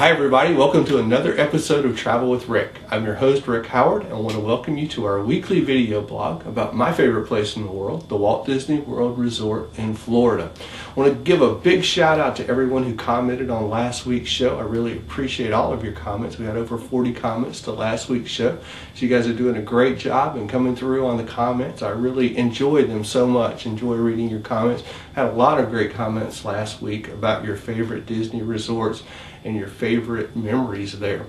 Hi everybody, welcome to another episode of Travel with Rick. I'm your host Rick Howard and I want to welcome you to our weekly video blog about my favorite place in the world, the Walt Disney World Resort in Florida. I want to give a big shout out to everyone who commented on last week's show. I really appreciate all of your comments. We had over 40 comments to last week's show. So you guys are doing a great job and coming through on the comments. I really enjoy them so much. Enjoy reading your comments. Had a lot of great comments last week about your favorite Disney resorts and your favorite memories there.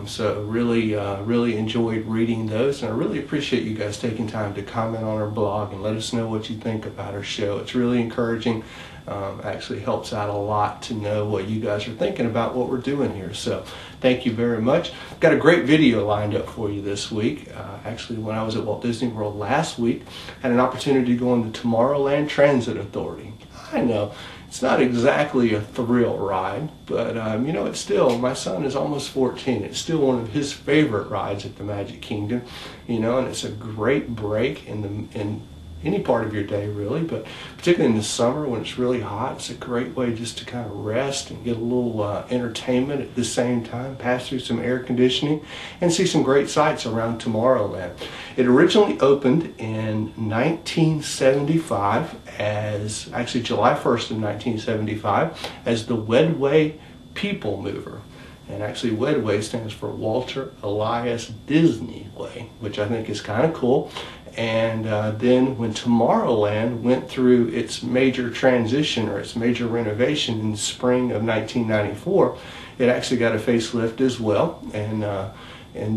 So really enjoyed reading those, and I really appreciate you guys taking time to comment on our blog and let us know what you think about our show. It's really encouraging. Actually helps out a lot to know what you guys are thinking about what we're doing here. So thank you very much. Got a great video lined up for you this week. Actually, when I was at Walt Disney World last week, had an opportunity to go on the Tomorrowland Transit Authority. I know it's not exactly a thrill ride, but you know, it's still, my son is almost 14. It's still one of his favorite rides at the Magic Kingdom, you know, and it's a great break in any part of your day really, but particularly in the summer when it's really hot, it's a great way just to kind of rest and get a little entertainment at the same time, pass through some air conditioning, and see some great sights around Tomorrowland. It originally opened in 1975 as, actually July 1st of 1975, as the Wedway PeopleMover. And actually Wedway stands for Walter Elias Disney Way, which I think is kind of cool. And then when Tomorrowland went through its major transition or its major renovation in the spring of 1994, it actually got a facelift as well, and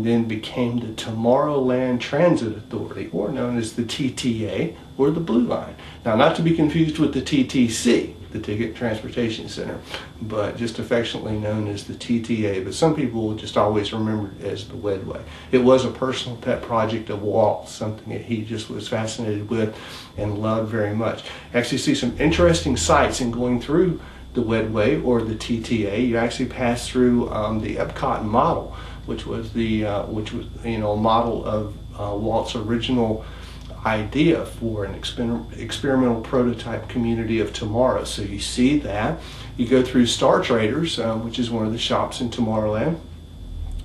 then became the Tomorrowland Transit Authority, or known as the TTA, or the Blue Line. Now, not to be confused with the TTC, the Ticket Transportation Center, but just affectionately known as the TTA. But some people will just always remember it as the Wedway. It was a personal pet project of Walt, something that he just was fascinated with and loved very much. Actually see some interesting sights in going through the Wedway or the TTA. You actually pass through the Epcot model, which was the a model of Walt's original idea for an experimental prototype community of tomorrow. So you see that. You go through Star Traders, which is one of the shops in Tomorrowland.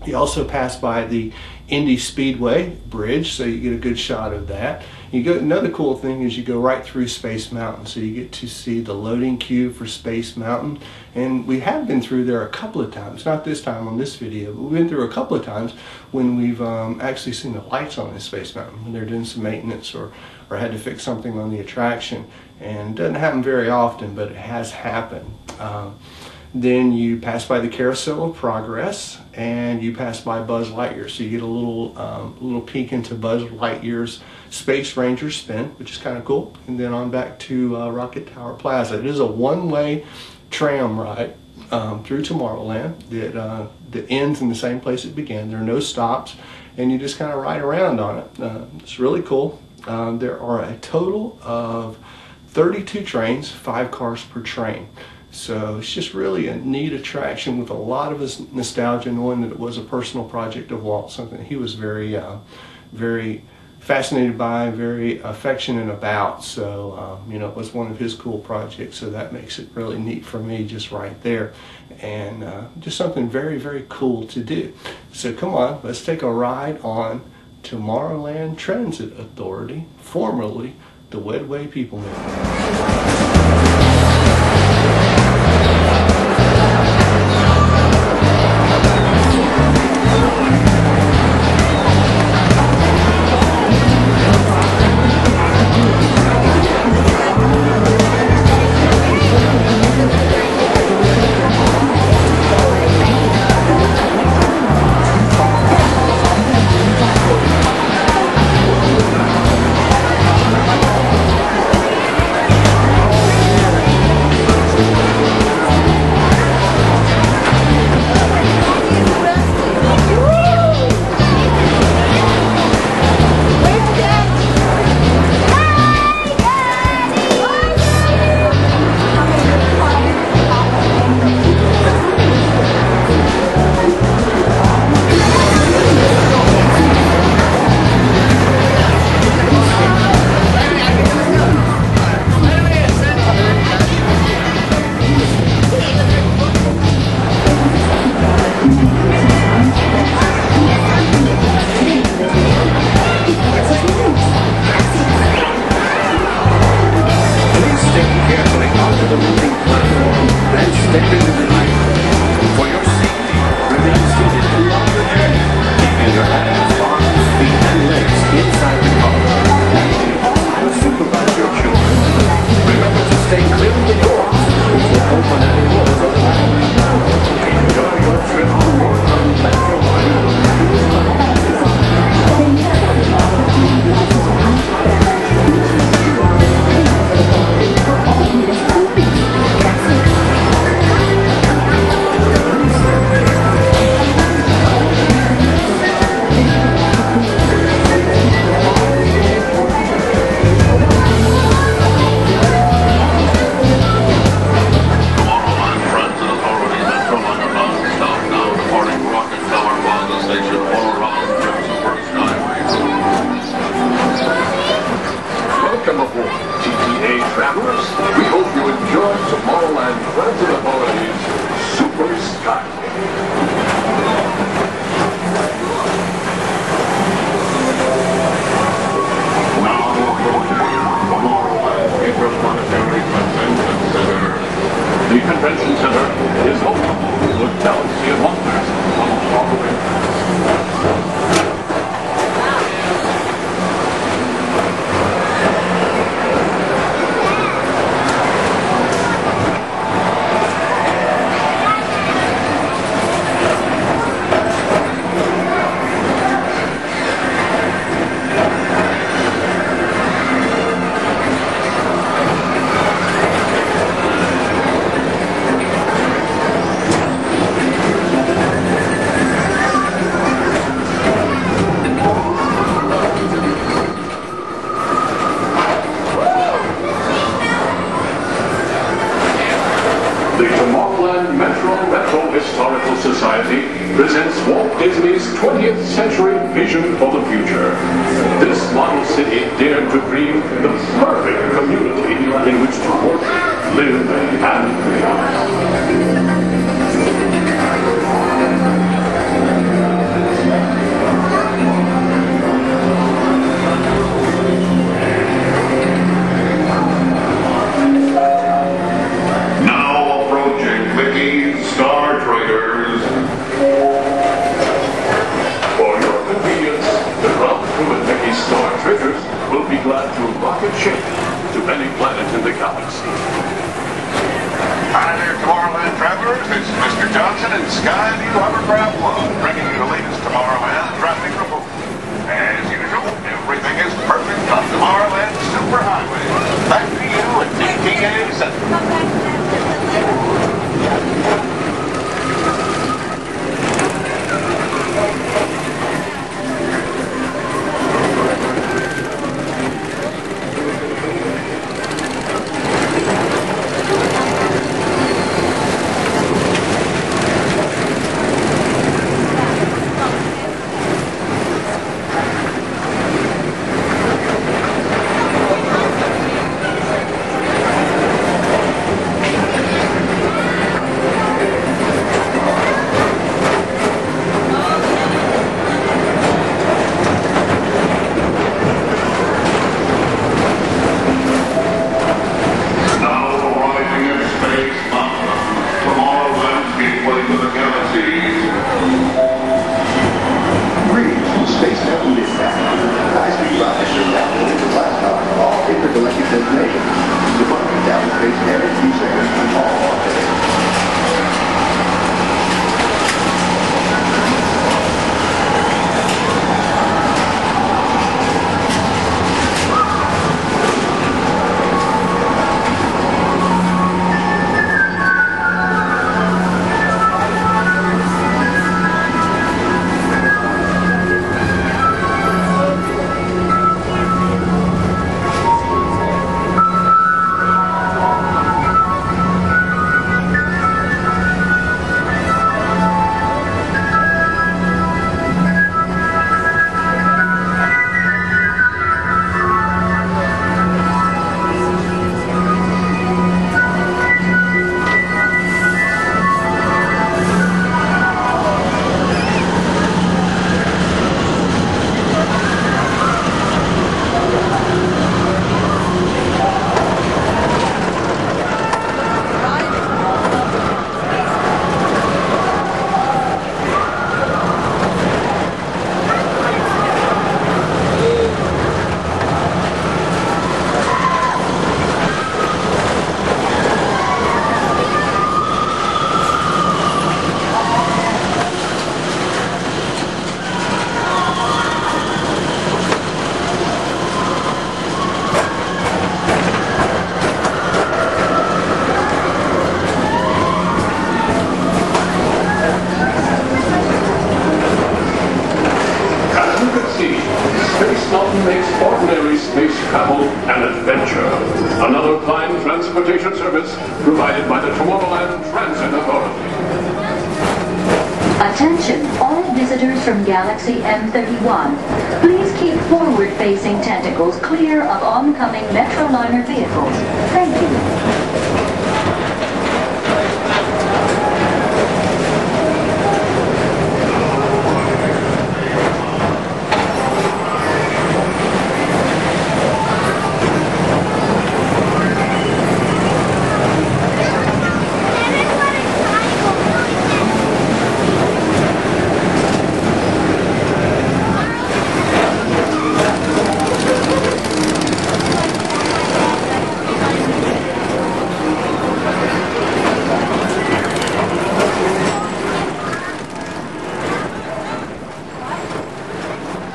You also pass by the Indy Speedway Bridge, so you get a good shot of that. You go. Another cool thing is you go right through Space Mountain, so you get to see the loading queue for Space Mountain. And we have been through there a couple of times, not this time on this video, but we've been through a couple of times when we've actually seen the lights on in Space Mountain when they're doing some maintenance or had to fix something on the attraction. And it doesn't happen very often, but it has happened. Then you pass by the Carousel of Progress, and you pass by Buzz Lightyear. So you get a little peek into Buzz Lightyear's Space Ranger spin, which is kind of cool. And then on back to Rockettower Plaza. It is a one-way tram ride through Tomorrowland that ends in the same place it began. There are no stops, and you just kind of ride around on it. It's really cool. There are a total of 32 trains, 5 cars per train. So it's just really a neat attraction with a lot of his nostalgia, knowing that it was a personal project of Walt, something he was very fascinated by, very affectionate about. So, you know, it was one of his cool projects, so that makes it really neat for me just right there. And just something very, very cool to do. So come on, let's take a ride on Tomorrowland Transit Authority, formerly the Wedway PeopleMover. vision for the future. This model city dared to dream the perfect community in which to work, live, and play. Star Traders. For your convenience, the ground crew at Mickey's Star Traders will be glad to rocket ship to any planet in the galaxy. Hi there, Tomorrowland travelers. This is Mr. Johnson in Skyview Hovercraft 1, bringing you the latest Tomorrowland traffic report. As usual, everything is perfect on Tomorrowland Superhighway. Back to you at DTA Center. Another fine transportation service provided by the Tomorrowland Transit Authority. Attention, all visitors from Galaxy M31. Please keep forward-facing tentacles clear of oncoming Metroliner vehicles. Thank you.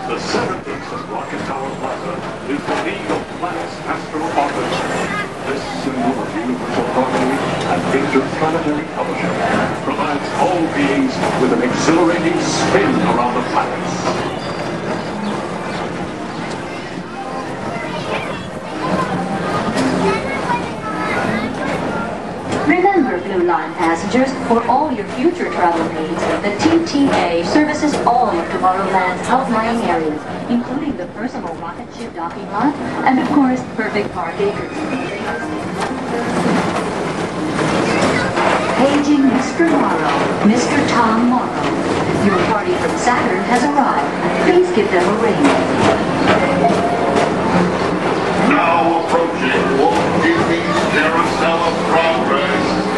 The centerpiece of Rockettower Plaza is the League of Planets Astro Orbiter. This symbol of universal harmony and interplanetary fellowship provides all beings with an exhilarating spin around the planets. Remember, Blue Line passengers. passengers, for all your future travel needs, the TTA services all of Tomorrowland's outlying areas, including the personal rocket ship docking lot, and of course, perfect park acres. Paging Mr. Morrow, Mr. Tom Morrow. Your party from Saturn has arrived. Please give them a ring. Now approaching Walt Disney's Carousel of Progress.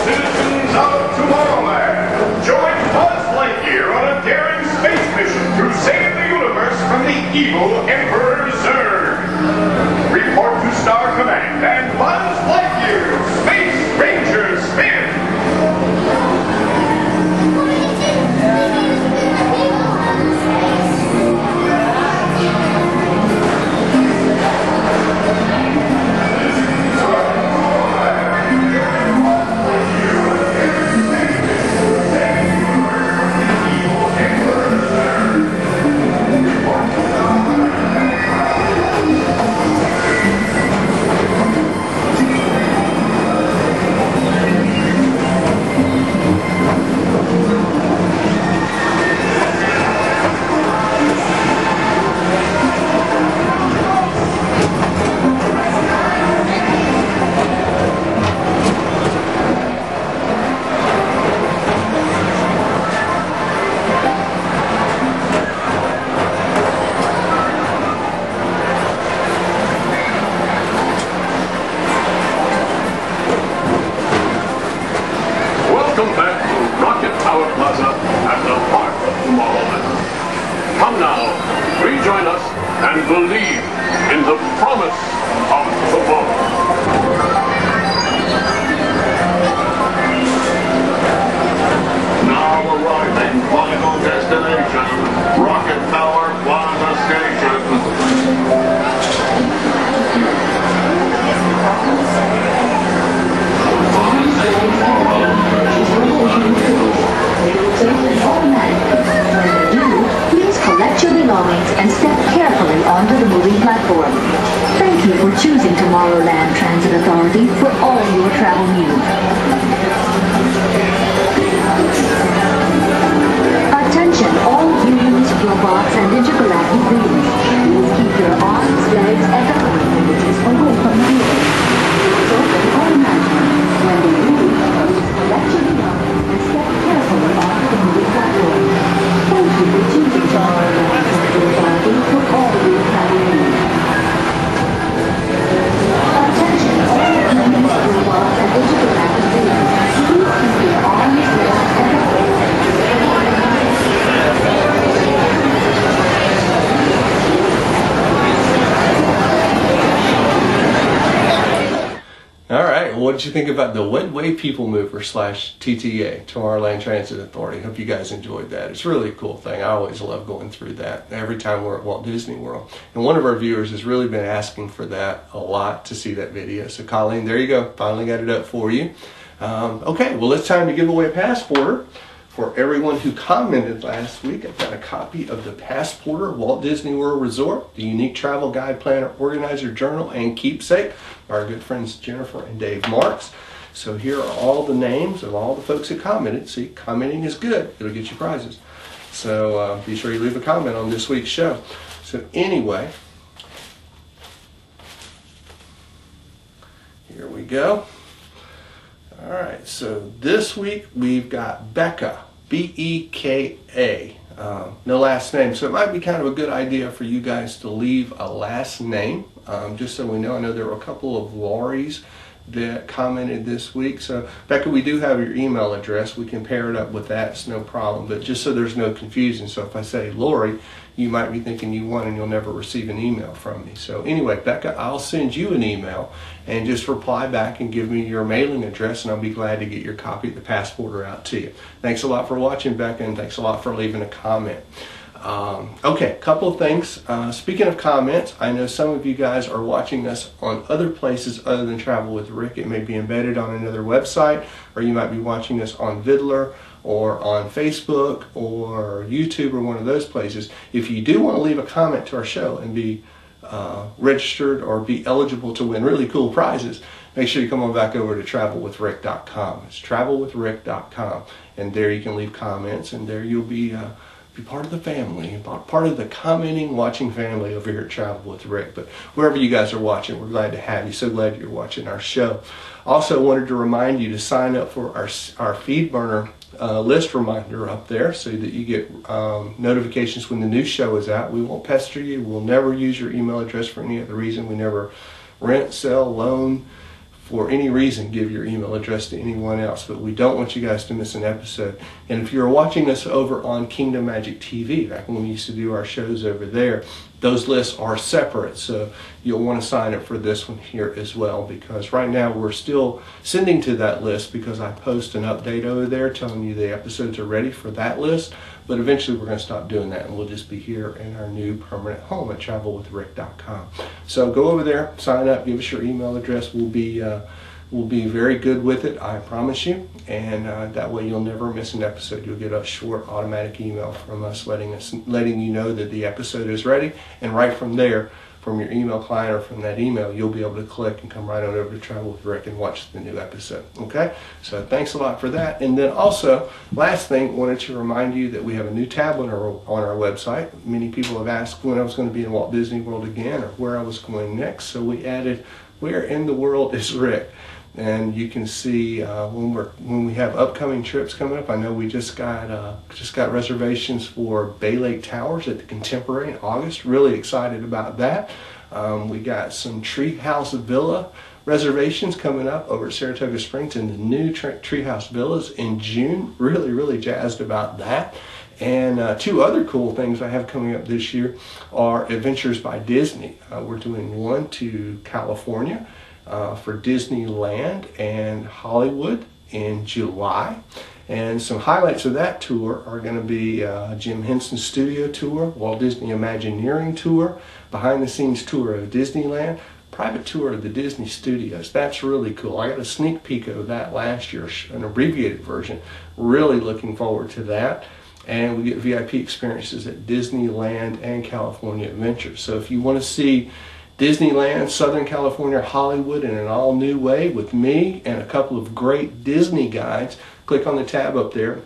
Citizens of Tomorrowland, join Buzz Lightyear on a daring space mission to save the universe from the evil Emperor Zurg. Report to Star Command and Buzz Lightyear, Space Ranger Spin! Welcome back to Rockettower Plaza at the heart of Tomorrowland. Come now, rejoin us and believe in the promise of tomorrow. Now arriving, final destination, Rockettower Plaza Station. Please collect your belongings and step carefully onto the moving platform. Thank you for choosing Tomorrowland Transit Authority for all your travel needs. Attention all humans, robots, and intergalactic beings. Please keep your arms, legs, and other appendages away from the wheels. It's open automatically. When they move, please collect your belongings and step carefully onto the moving platform. Thank you for choosing Tomorrowland Transit Authority for all your travel needs. Attention all humans, robots, and intergalactic beings. Please keep your arms, legs, and other All right, what did you think about the Wedway PeopleMover / TTA, Tomorrowland Transit Authority? Hope you guys enjoyed that. It's really a cool thing. I always love going through that every time we're at Walt Disney World. And one of our viewers has really been asking for that a lot, to see that video. So Colleen, there you go. Finally got it up for you. Okay, well, it's time to give away a passporter. For everyone who commented last week, I've got a copy of the Passporter Walt Disney World Resort, the unique travel guide, planner, organizer, journal, and keepsake. Our good friends Jennifer and Dave Marks. So here are all the names of all the folks who commented. See, commenting is good. It'll get you prizes. So be sure you leave a comment on this week's show. So anyway, here we go. All right, so this week we've got Becca, B-E-K-A, no last name. So it might be kind of a good idea for you guys to leave a last name just so we know. I know there were a couple of Laurie's that commented this week. So Becca, we do have your email address. We can pair it up with that. It's no problem. But just so there's no confusion, so if I say Lori, you might be thinking you won and you'll never receive an email from me. So anyway, Becca, I'll send you an email and just reply back and give me your mailing address, and I'll be glad to get your copy of the passporter out to you. Thanks a lot for watching, Becca, and thanks a lot for leaving a comment. Okay, couple of things. Speaking of comments, I know some of you guys are watching us on other places other than Travel with Rick. It may be embedded on another website, or you might be watching us on Vidler or on Facebook or YouTube or one of those places. If you do want to leave a comment to our show and be registered or be eligible to win really cool prizes, make sure you come on back over to travelwithrick.com. It's travelwithrick.com, and there you can leave comments, and there you'll be part of the family, part of the commenting, watching family over here at Travel with Rick. But wherever you guys are watching, we're glad to have you. So glad you're watching our show. Also wanted to remind you to sign up for our FeedBurner list reminder up there so that you get notifications when the new show is out. We won't pester you. We'll never use your email address for any other reason. We never rent, sell, loan, for any reason, give your email address to anyone else, but we don't want you guys to miss an episode. And if you're watching us over on Kingdom Magic TV, back when we used to do our shows over there, those lists are separate, so you'll want to sign up for this one here as well, because right now we're still sending to that list because I post an update over there telling you the episodes are ready for that list, but eventually we're going to stop doing that and we'll just be here in our new permanent home at travelwithrick.com. So go over there, sign up, give us your email address. We'll be very good with it, I promise you, and that way you'll never miss an episode. You'll get a short automatic email from us letting you know that the episode is ready, and right from there, from your email client or from that email, you'll be able to click and come right on over to Travel with Rick and watch the new episode. Okay, so thanks a lot for that. And then also, last thing, wanted to remind you that we have a new tab on our website. Many people have asked when I was going to be in Walt Disney World again or where I was going next, so we added Where in the World is Rick? And you can see when we have upcoming trips coming up. I know we just got reservations for Bay Lake Towers at the Contemporary in August. Really excited about that. We got some Treehouse Villa reservations coming up over at Saratoga Springs and the new Treehouse Villas in June. Really jazzed about that. And two other cool things I have coming up this year are Adventures by Disney. We're doing one to California for Disneyland and Hollywood in July. And some highlights of that tour are going to be Jim Henson's studio tour, Walt Disney Imagineering tour, behind the scenes tour of Disneyland, private tour of the Disney Studios. That's really cool. I got a sneak peek of that last year, an abbreviated version. Really looking forward to that. And we get VIP experiences at Disneyland and California Adventures. So if you want to see Disneyland, Southern California, Hollywood in an all-new way with me and a couple of great Disney guides, click on the tab up there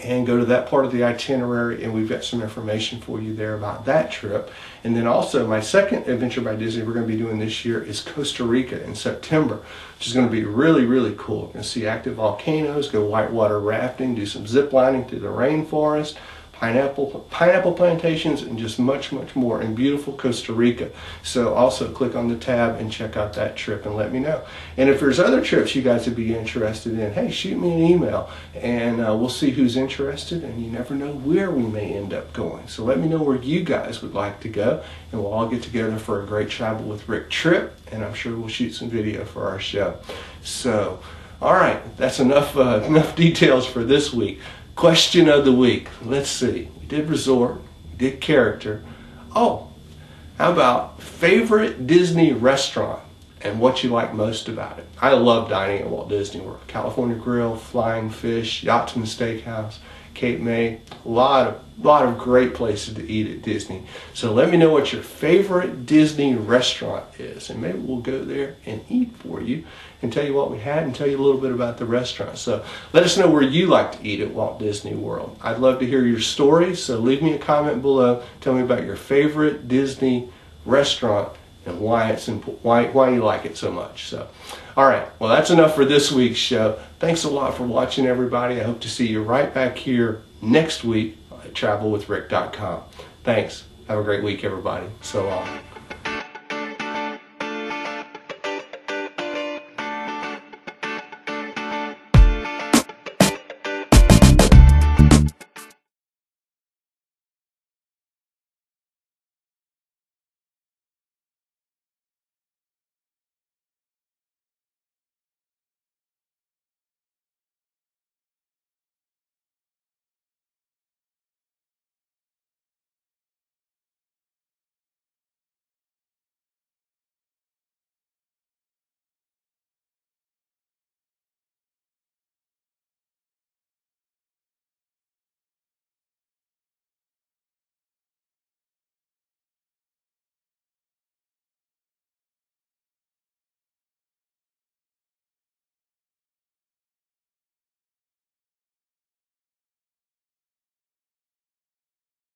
and go to that part of the itinerary, and we've got some information for you there about that trip. And then also my second Adventure by Disney we're going to be doing this year is Costa Rica in September, which is going to be really cool. You're going to see active volcanoes, go whitewater rafting, do some zip lining through the rainforest, pineapple plantations, and just much more in beautiful Costa Rica. So also click on the tab and check out that trip and let me know. And if there's other trips you guys would be interested in, hey, shoot me an email and we'll see who's interested, and you never know where we may end up going. So let me know where you guys would like to go, and we'll all get together for a great Travel with Rick trip, and I'm sure we'll shoot some video for our show. So all right, that's enough details for this week. Question of the week. Let's see. We did resort, we did character. Oh, how about favorite Disney restaurant and what you like most about it? I love dining at Walt Disney World. California Grill, Flying Fish, Yachtsman Steakhouse, Cape May. A lot of great places to eat at Disney. So let me know what your favorite Disney restaurant is, and maybe we'll go there and eat for you and tell you what we had and tell you a little bit about the restaurant. So let us know where you like to eat at Walt Disney World. I'd love to hear your stories, so leave me a comment below. Tell me about your favorite Disney restaurant and why you like it so much. So, all right, well, that's enough for this week's show. Thanks a lot for watching, everybody. I hope to see you right back here next week at travelwithrick.com. Thanks. Have a great week, everybody. So long.